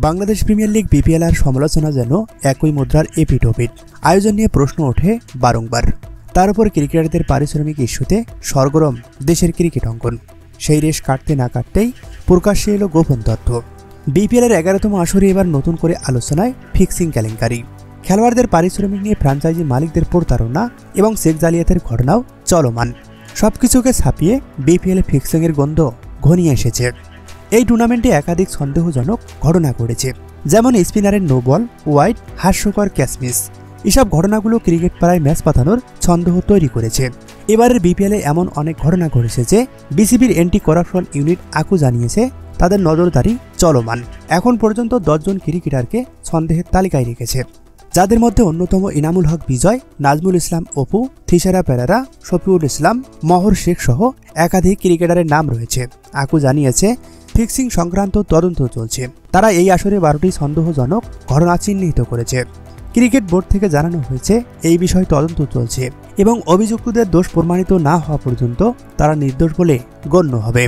Bangladesh premier league BPL আর সমালোচনা যেন একই মুদ্রার এপিঠ-ওপিঠ। আয়োজন নিয়ে প্রশ্ন ওঠে বারংবার। তার উপর ক্রিকেটারদের পারিশ্রমিক ইস্যুতে সরগরম দেশের ক্রিকেট অঙ্গন। সেই রেশ কাটতে না কাটতেই প্রকাশ্যে এলো গোপন তথ্য। বিপিএলের 11তম আসরে এবার নতুন করে আলোচনায় ফিক্সিং কেলেঙ্কারি। খেলোয়াড়দের পারিশ্রমিক নিয়ে ফ্র্যাঞ্চাইজি মালিকদের প্রতারণা এবং চেক জালিয়াতের ঘটনাও চলমান। সবকিছুকে ছাপিয়ে বিপিএলে ফিক্সিংয়ের গন্ধ ঘনিয়ে এসেছে। এই টুর্নামেন্টে একাধিক সন্দেহজনক ঘটনা ঘটেছে, যেমন স্পিনারের নো বল, ওয়াইড, হাস্যকর ক্যাচমিস। এসব ঘটনাগুলো ক্রিকেট পাড়ায় ম্যাচ পাতানোর সন্দেহ তৈরি করেছে। এবারের বিপিএলে এমন অনেক ঘটনা ঘটেছে যে বিসিবির অ্যান্টি করাপশন ইউনিট আকু জানিয়েছে তাদের নজরদারি চলমান। এখন পর্যন্ত 10 জন ক্রিকেটারকে সন্দেহের তালিকায় রেখেছে, যাদের মধ্যে অন্যতম ইনামুল হক বিজয়, নাজমুল ইসলাম অপু, থিসারা পেরেরা, শফিউল ইসলাম, মহর শেখ সহ একাধিক ক্রিকেটারের নাম রয়েছে। আকু জানিয়েছে ফিক্সিং সংক্রান্ত তদন্ত চলছে। তারা এই আসরে 12টি সন্দেহজনক ঘটনা চিহ্নিত করেছে। ক্রিকেট বোর্ড থেকে জানানো হয়েছে এই বিষয়ে তদন্ত চলছে এবং অভিযুক্তদের দোষ প্রমাণিত না হওয়া পর্যন্ত তারা নির্দোষ বলে গণ্য হবে।